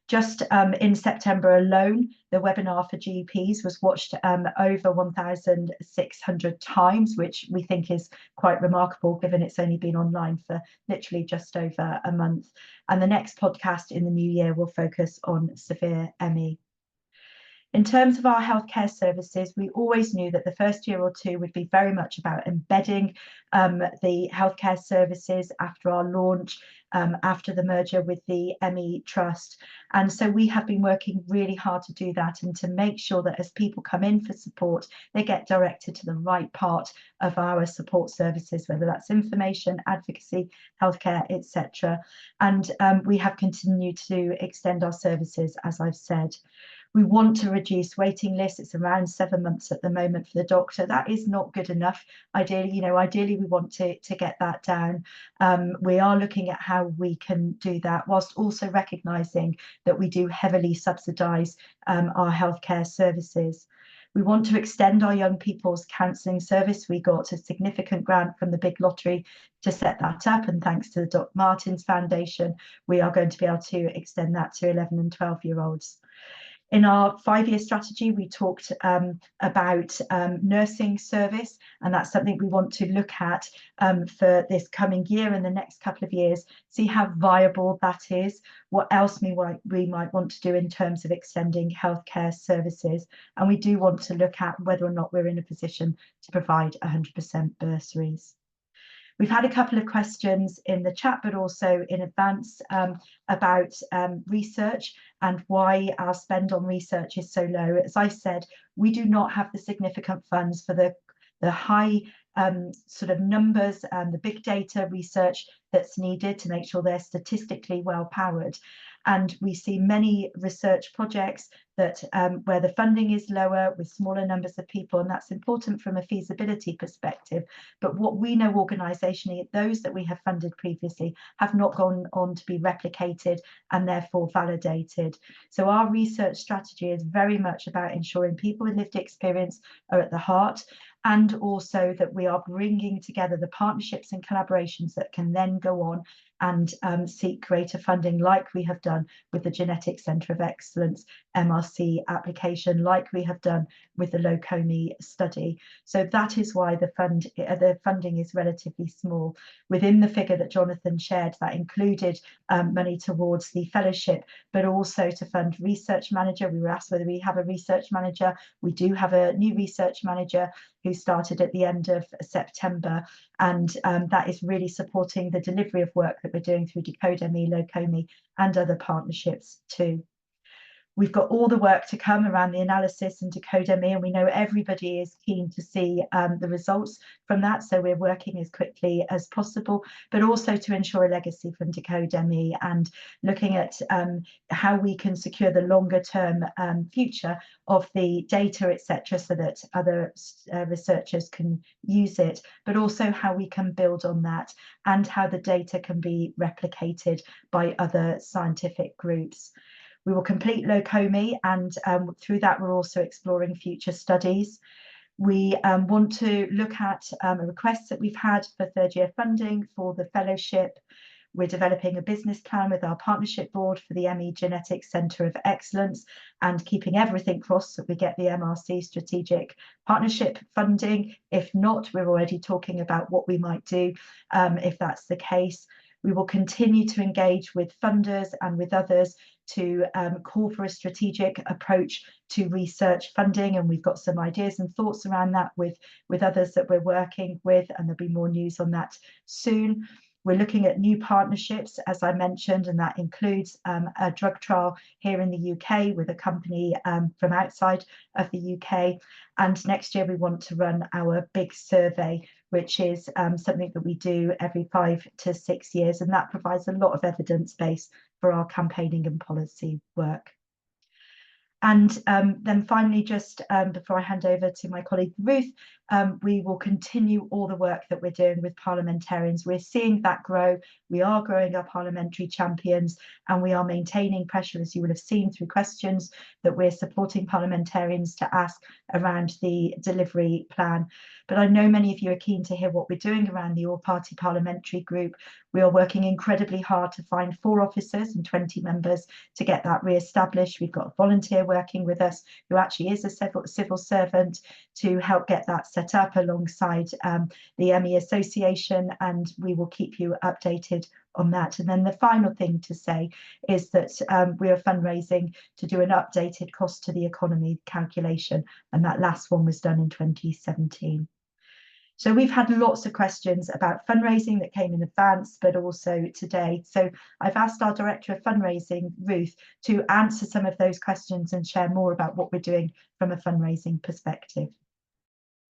Just in September alone, the webinar for GPs was watched over 1,600 times, which we think is quite remarkable given it's only been online for literally just over a month. And the next podcast in the new year will focus on severe ME. In terms of our healthcare services, we always knew that the first year or two would be very much about embedding the healthcare services after our launch, after the merger with the ME Trust. And so we have been working really hard to do that and to make sure that as people come in for support, they get directed to the right part of our support services, whether that's information, advocacy, healthcare, etc. And we have continued to extend our services, as I've said. We want to reduce waiting lists. It's around 7 months at the moment for the doctor. That is not good enough. Ideally, we want to get that down. We are looking at how we can do that, whilst also recognising that we do heavily subsidise our healthcare services. We want to extend our young people's counselling service. We got a significant grant from the big lottery to set that up, and thanks to the Dr. Martens Foundation, we are going to be able to extend that to 11 and 12-year-olds. In our 5-year strategy, we talked about nursing service, and that's something we want to look at for this coming year and the next couple of years, see how viable that is, what else we might want to do in terms of extending healthcare services. And we do want to look at whether or not we're in a position to provide 100% bursaries. We've had a couple of questions in the chat, but also in advance about research and why our spend on research is so low. As I said, we do not have the significant funds for the high sort of numbers and the big data research that's needed to make sure they're statistically well powered. And we see many research projects that where the funding is lower with smaller numbers of people, and that's important from a feasibility perspective. But what we know organisationally, those that we have funded previously have not gone on to be replicated and therefore validated. So our research strategy is very much about ensuring people with lived experience are at the heart, and also that we are bringing together the partnerships and collaborations that can then go on and seek greater funding, like we have done with the Genetic Centre of Excellence MRC application, like we have done with the Low-COME study. So that is why the funding is relatively small. Within the figure that Jonathan shared, that included money towards the fellowship, but also to fund research manager. We were asked whether we have a research manager. We do have a new research manager who started at the end of September, and that is really supporting the delivery of work that we're doing through Decode ME, Low-COME, and other partnerships too. We've got all the work to come around the analysis and Decode ME, and we know everybody is keen to see the results from that. So we're working as quickly as possible, but also to ensure a legacy from Decode ME and looking at how we can secure the longer term future of the data, etc., so that other researchers can use it, but also how we can build on that and how the data can be replicated by other scientific groups. We will complete Low-COME, and through that we're also exploring future studies. We want to look at a request that we've had for third year funding for the fellowship. We're developing a business plan with our partnership board for the ME Genetics Centre of Excellence and keeping everything crossed that we get the MRC strategic partnership funding. If not, we're already talking about what we might do if that's the case. We will continue to engage with funders and with others to call for a strategic approach to research funding, and we've got some ideas and thoughts around that with others that we're working with, and there'll be more news on that soon. We're looking at new partnerships, as I mentioned, and that includes a drug trial here in the UK with a company from outside of the UK. And next year we want to run our big survey, which is something that we do every 5 to 6 years, and that provides a lot of evidence base for our campaigning and policy work. And then finally, just before I hand over to my colleague Ruth, we will continue all the work that we're doing with parliamentarians. We're seeing that grow. We are growing our parliamentary champions, and we are maintaining pressure, as you will have seen through questions, that we're supporting parliamentarians to ask around the delivery plan. But I know many of you are keen to hear what we're doing around the all-party parliamentary group. We are working incredibly hard to find 4 officers and 20 members to get that re-established. We've got a volunteer working with us who actually is a civil servant to help get that set up alongside the ME Association, and we will keep you updated on that. And then the final thing to say is that we are fundraising to do an updated cost to the economy calculation, and that last one was done in 2017. So we've had lots of questions about fundraising that came in advance, but also today. So I've asked our Director of Fundraising, Ruth, to answer some of those questions and share more about what we're doing from a fundraising perspective.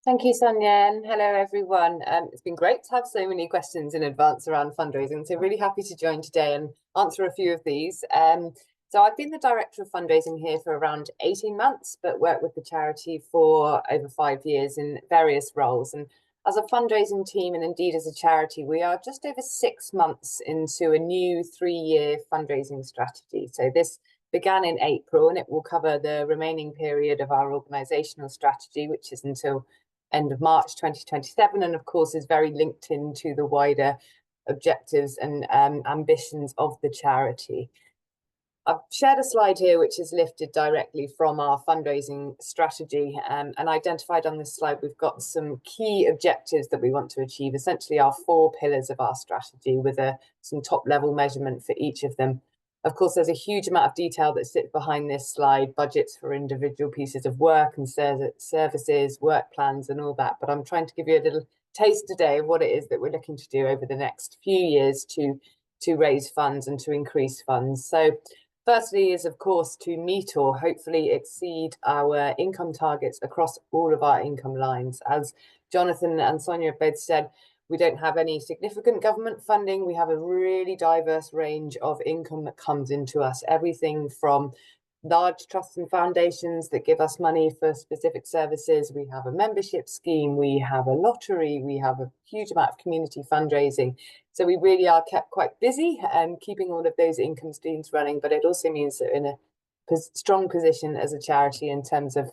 Thank you, Sonia, and hello everyone. It's been great to have so many questions in advance around fundraising, so really happy to join today and answer a few of these. So I've been the Director of Fundraising here for around 18 months, but worked with the charity for over 5 years in various roles. And as a fundraising team, and indeed as a charity, we are just over 6 months into a new 3-year fundraising strategy. So this began in April, and it will cover the remaining period of our organisational strategy, which is until end of March 2027, and of course is very linked into the wider objectives and ambitions of the charity. I've shared a slide here which is lifted directly from our fundraising strategy, and identified on this slide we've got some key objectives that we want to achieve, essentially our 4 pillars of our strategy with some top level measurement for each of them. Of course, there's a huge amount of detail that sits behind this slide, budgets for individual pieces of work and services, work plans and all that, but I'm trying to give you a little taste today of what it is that we're looking to do over the next few years to raise funds and to increase funds. So firstly is, of course, to meet or hopefully exceed our income targets across all of our income lines. As Jonathan and Sonia both said, we don't have any significant government funding. We have a really diverse range of income that comes into us, everything from large trusts and foundations that give us money for specific services. We have a membership scheme, we have a lottery, we have a huge amount of community fundraising. So we really are kept quite busy and keeping all of those income streams running, but it also means that we're in a strong position as a charity in terms of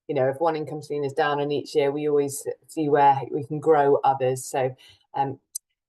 you know, if one income stream is down in each year, we always see where we can grow others. So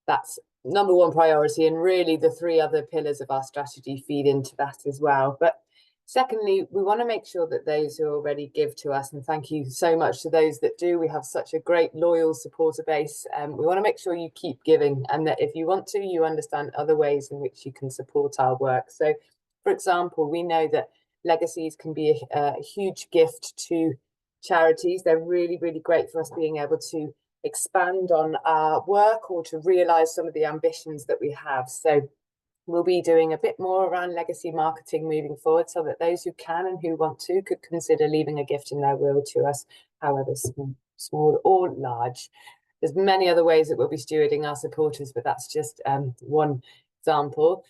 that's number 1 priority, and really the 3 other pillars of our strategy feed into that as well. But secondly, we want to make sure that those who already give to us, and thank you so much to those that do, we have such a great loyal supporter base. We want to make sure you keep giving, and that if you want to, you understand other ways in which you can support our work. So for example, we know that legacies can be a huge gift to charities. They're really, really great for us being able to expand on our work or to realise some of the ambitions that we have. So we'll be doing a bit more around legacy marketing moving forward, so that those who can and who want to could consider leaving a gift in their will to us, however small or large. There's many other ways that we'll be stewarding our supporters, but that's just one example.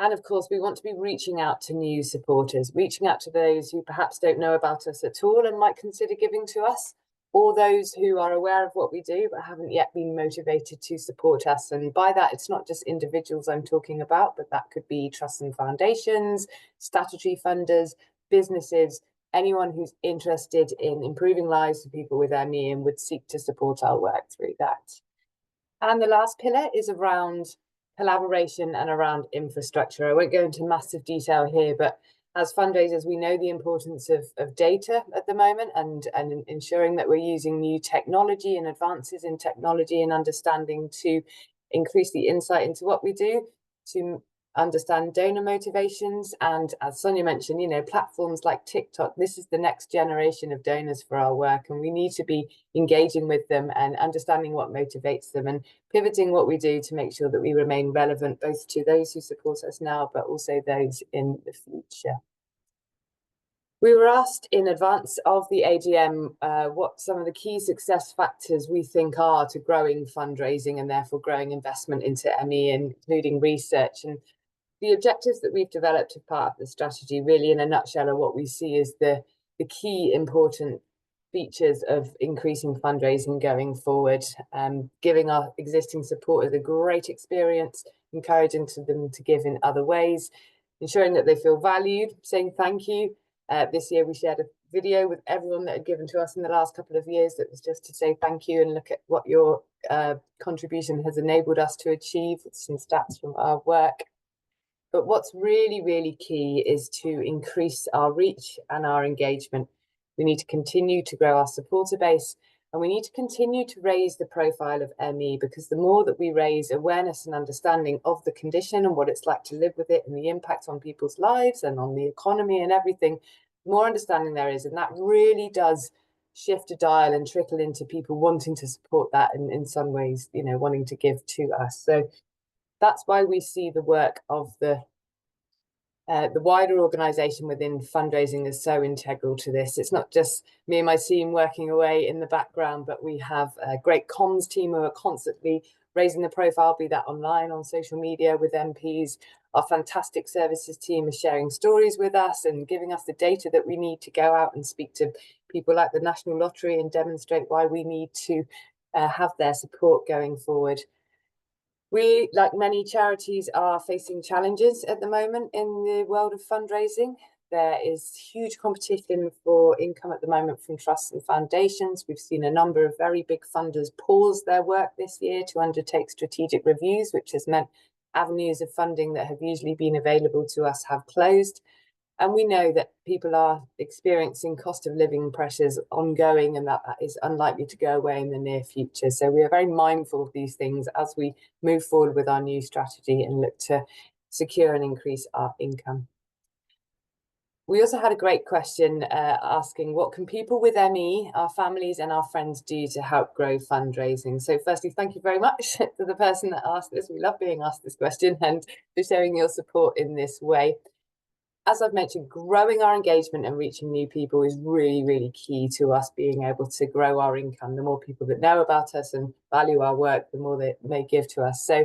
And of course, we want to be reaching out to new supporters, reaching out to those who perhaps don't know about us at all and might consider giving to us, or those who are aware of what we do but haven't yet been motivated to support us. And by that, it's not just individuals I'm talking about, but that could be trusts and foundations, statutory funders, businesses, anyone who's interested in improving lives for people with ME and would seek to support our work through that. And the last pillar is around collaboration and around infrastructure. I won't go into massive detail here, but as fundraisers, we know the importance of data at the moment and ensuring that we're using new technology and advances in technology and understanding to increase the insight into what we do, to understand donor motivations. And as Sonia mentioned, you know, platforms like TikTok, this is the next generation of donors for our work, and we need to be engaging with them and understanding what motivates them and pivoting what we do to make sure that we remain relevant both to those who support us now, but also those in the future. We were asked in advance of the AGM what some of the key success factors we think are to growing fundraising and therefore growing investment into ME, including research. And the objectives that we've developed as part of the strategy, really in a nutshell, are what we see as the key important features of increasing fundraising going forward, giving our existing supporters a great experience, encouraging them to give in other ways, ensuring that they feel valued, saying thank you. This year we shared a video with everyone that had given to us in the last couple of years that was just to say thank you and look at what your contribution has enabled us to achieve, with some stats from our work. But what's really, really key is to increase our reach and our engagement. We need to continue to grow our supporter base, and we need to continue to raise the profile of ME, because the more that we raise awareness and understanding of the condition and what it's like to live with it and the impact on people's lives and on the economy and everything, the more understanding there is. And that really does shift a dial and trickle into people wanting to support that and in some ways, you know, wanting to give to us. So that's why we see the work of the wider organisation within fundraising is so integral to this. It's not just me and my team working away in the background, but we have a great comms team who are constantly raising the profile, be that online, on social media with MPs. Our fantastic services team is sharing stories with us and giving us the data that we need to go out and speak to people like the National Lottery and demonstrate why we need to have their support going forward. We, like many charities, are facing challenges at the moment in the world of fundraising. There is huge competition for income at the moment from trusts and foundations. We've seen a number of very big funders pause their work this year to undertake strategic reviews, which has meant avenues of funding that have usually been available to us have closed. And we know that people are experiencing cost of living pressures ongoing, and that is unlikely to go away in the near future. So we are very mindful of these things as we move forward with our new strategy and look to secure and increase our income. We also had a great question asking, what can people with ME, our families and our friends, do to help grow fundraising? So firstly, thank you very much to the person that asked this. We love being asked this question and for showing your support in this way. As I've mentioned, growing our engagement and reaching new people is really, really key to us being able to grow our income. The more people that know about us and value our work, the more they may give to us. So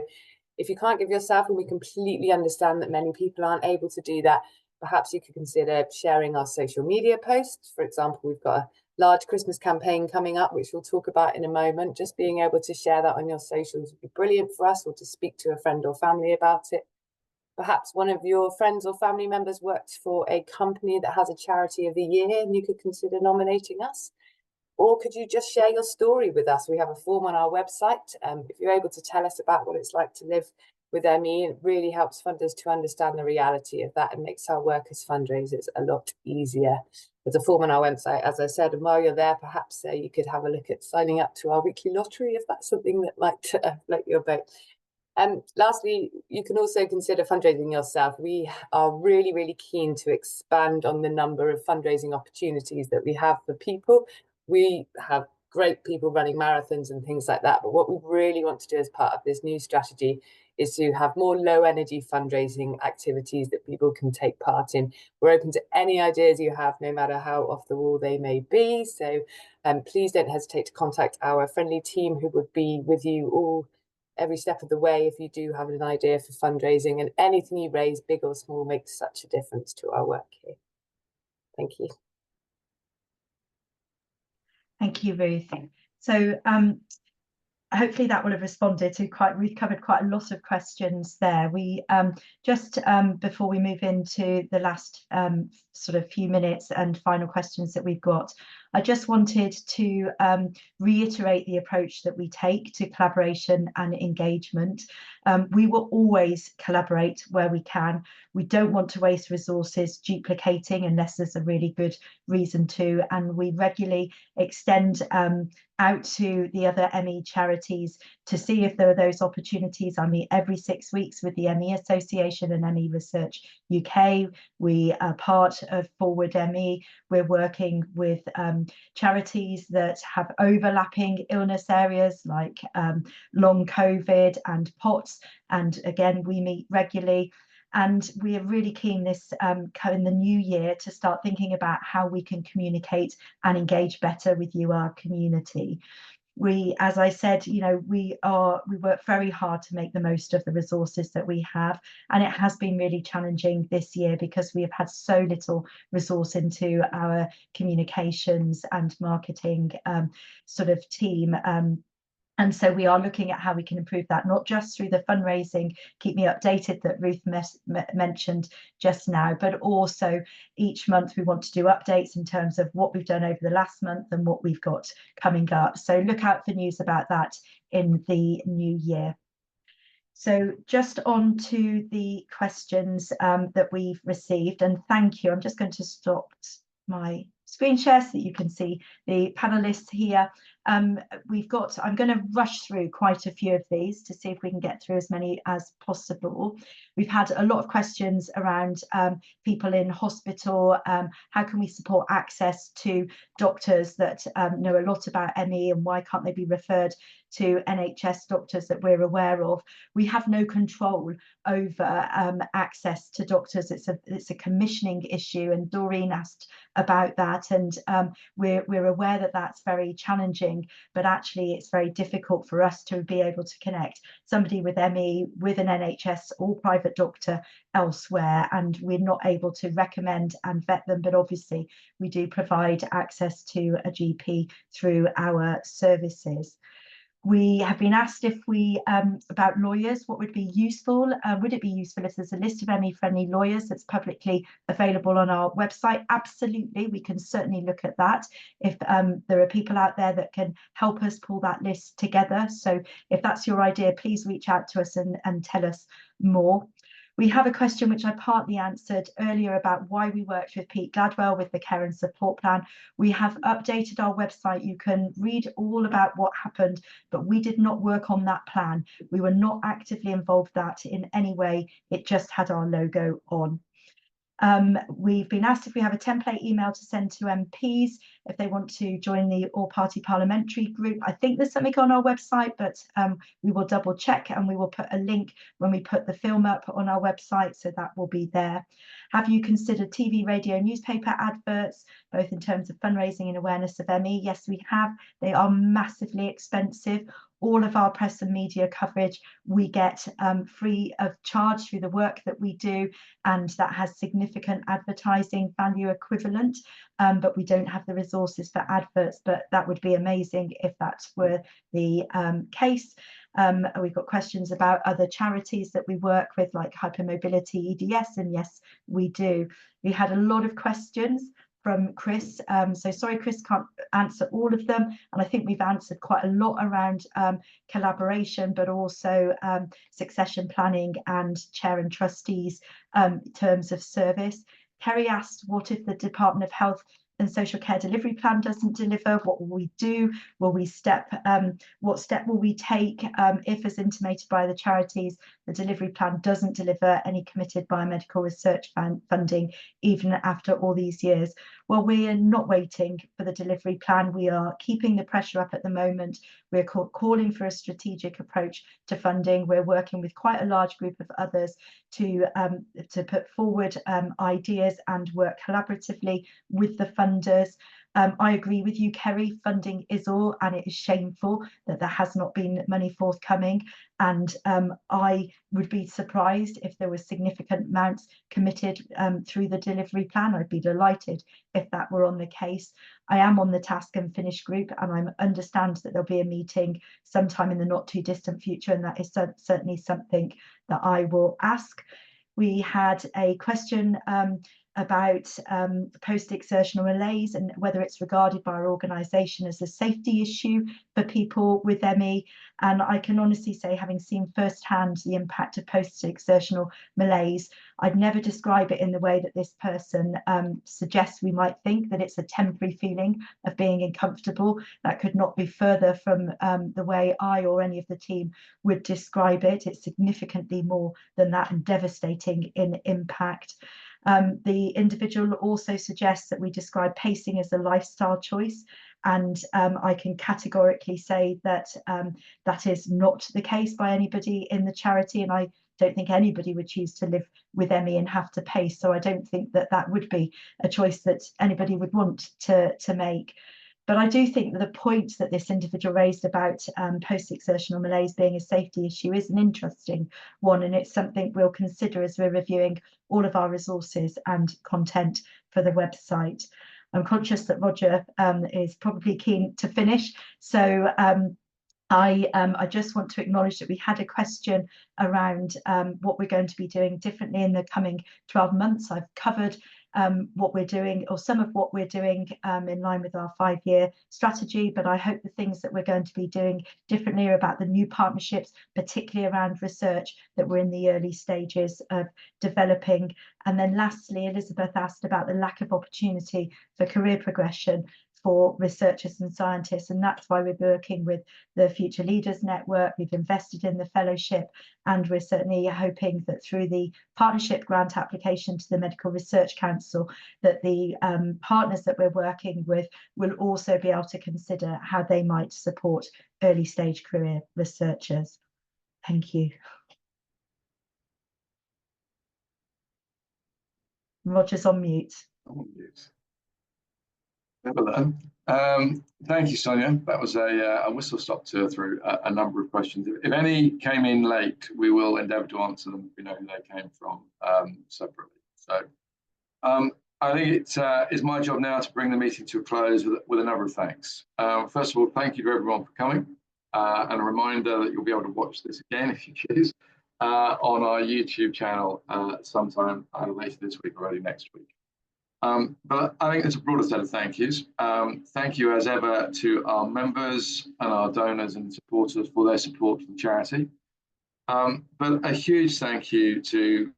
if you can't give yourself, and we completely understand that many people aren't able to do that, perhaps you could consider sharing our social media posts. For example, we've got a large Christmas campaign coming up, which we'll talk about in a moment. Just being able to share that on your socials would be brilliant for us, or to speak to a friend or family about it. Perhaps one of your friends or family members works for a company that has a charity of the year, and you could consider nominating us. Or could you just share your story with us? We have a form on our website. If you're able to tell us about what it's like to live with ME, it really helps funders to understand the reality of that and makes our work as fundraisers a lot easier. There's a form on our website, as I said, and while you're there, perhaps you could have a look at signing up to our weekly lottery if that's something that might float your boat. Lastly, you can also consider fundraising yourself. We are really, really keen to expand on the number of fundraising opportunities that we have for people. We have great people running marathons and things like that, but what we really want to do as part of this new strategy is to have more low energy fundraising activities that people can take part in. We're open to any ideas you have, no matter how off the wall they may be. So please don't hesitate to contact our friendly team who would be with you all every step of the way if you do have an idea for fundraising, and anything you raise, big or small, makes such a difference to our work here. Thank you. Thank you, Ruth. So hopefully that will have responded to we've covered quite a lot of questions there. We just before we move into the last sort of few minutes and final questions that we've got, I just wanted to reiterate the approach that we take to collaboration and engagement. We will always collaborate where we can. We don't want to waste resources duplicating unless there's a really good reason to, and we regularly extend out to the other ME charities to see if there are those opportunities. I meet every 6 weeks with the ME Association and ME Research UK. We are part of Forward ME. We're working with charities that have overlapping illness areas like long COVID and POTS. And again, we meet regularly. And we are really keen this in the new year to start thinking about how we can communicate and engage better with you, our community. We, as I said, you know, we work very hard to make the most of the resources that we have, and it has been really challenging this year because we have had so little resource into our communications and marketing sort of team. And so we are looking at how we can improve that, not just through the fundraising, Keep Me Updated that Ruth mentioned just now, but also each month we want to do updates in terms of what we've done over the last month and what we've got coming up. So look out for news about that in the new year. So just on to the questions that we've received, and thank you. I'm just going to stop my screen share so that you can see the panelists here. I'm going to rush through quite a few of these to see if we can get through as many as possible. We've had a lot of questions around people in hospital. How can we support access to doctors that know a lot about ME, and why can't they be referred to NHS doctors that we're aware of? We have no control over access to doctors. It's a commissioning issue, and Doreen asked about that, and we're aware that that's very challenging, but actually it's very difficult for us to be able to connect somebody with ME with an NHS or private doctor elsewhere, and we're not able to recommend and vet them, but obviously we do provide access to a GP through our services. We have been asked if about lawyers, what would be useful? Would it be useful if there's a list of ME-friendly lawyers that's publicly available on our website? Absolutely, we can certainly look at that. If there are people out there that can help us pull that list together. So if that's your idea, please reach out to us and tell us more. We have a question which I partly answered earlier about why we worked with Pete Gladwell with the Care and Support Plan. We have updated our website. You can read all about what happened, but we did not work on that plan. We were not actively involved that in any way. It just had our logo on. We've been asked if we have a template email to send to MPs if they want to join the all-party parliamentary group. I think there's something on our website, but we will double check, and we will put a link when we put the film up on our website, so that will be there. Have you considered TV, radio, newspaper adverts, both in terms of fundraising and awareness of ME? Yes, we have. They are massively expensive. All of our press and media coverage we get free of charge through the work that we do, and that has significant advertising value equivalent, but we don't have the resources for adverts, but that would be amazing if that were the case. We've got questions about other charities that we work with, like Hypermobility EDS, and yes, we do. We had a lot of questions from Chris. So sorry, Chris, can't answer all of them. And I think we've answered quite a lot around collaboration, but also succession planning and chair and trustees terms of service. Kerry asked, what if the Department of Health and Social Care delivery plan doesn't deliver? What will we do? Will we what step will we take if, as intimated by the charities, the delivery plan doesn't deliver any committed biomedical research funding even after all these years? Well, we are not waiting for the delivery plan. We are keeping the pressure up at the moment. We're calling for a strategic approach to funding. We're working with quite a large group of others to put forward ideas and work collaboratively with the funders. I agree with you, Kerry, funding is all, and it is shameful that there has not been money forthcoming. And I would be surprised if there were significant amounts committed through the delivery plan. I'd be delighted if that were on the case. I am on the task and finish group, and I understand that there'll be a meeting sometime in the not too distant future, and that is certainly something that I will ask. We had a question about post-exertional malaise and whether it's regarded by our organisation as a safety issue for people with ME. And I can honestly say, having seen firsthand the impact of post-exertional malaise, I'd never describe it in the way that this person suggests we might think, that it's a temporary feeling of being uncomfortable. That could not be further from the way I or any of the team would describe it. It's significantly more than that and devastating in impact. The individual also suggests that we describe pacing as a lifestyle choice, and I can categorically say that that is not the case by anybody in the charity, and I don't think anybody would choose to live with ME and have to pace, so I don't think that that would be a choice that anybody would want to make. But I do think that the point that this individual raised about post-exertional malaise being a safety issue is an interesting one, and it's something we'll consider as we're reviewing all of our resources and content for the website. I'm conscious that Roger is probably keen to finish, so I just want to acknowledge that we had a question around what we're going to be doing differently in the coming 12 months. I've covered what we're doing, or some of what we're doing in line with our 5-year strategy, but I hope the things that we're going to be doing differently are about the new partnerships, particularly around research that we're in the early stages of developing. And then lastly, Elizabeth asked about the lack of opportunity for career progression for researchers and scientists, and that's why we're working with the Future Leaders Network. We've invested in the fellowship, and we're certainly hoping that through the partnership grant application to the Medical Research Council, that the partners that we're working with will also be able to consider how they might support early stage career researchers. Thank you. Roger's on mute. Thank you, Sonia. That was a whistle-stop tour through a number of questions. If any came in late, we will endeavour to answer them. We know who they came from separately. So I think it is my job now to bring the meeting to a close with a number of thanks. First of all, thank you to everyone for coming, and a reminder that you'll be able to watch this again if you choose on our YouTube channel sometime later this week or early next week. But I think it's a broader set of thank yous. Thank you as ever to our members and our donors and supporters for their support for the charity. But a huge thank you to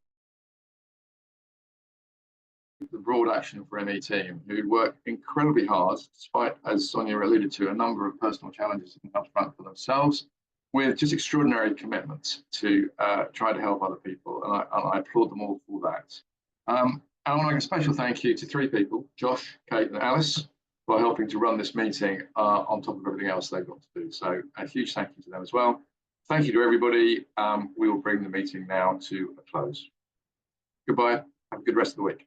the Broad Action for ME team, who worked incredibly hard, despite, as Sonia alluded to, a number of personal challenges in health front for themselves, with just extraordinary commitments to try to help other people. And I applaud them all for that. I want to make a special thank you to 3 people, Josh, Kate and Alice, for helping to run this meeting on top of everything else they've got to do. So a huge thank you to them as well. Thank you to everybody. We will bring the meeting now to a close. Goodbye. Have a good rest of the week.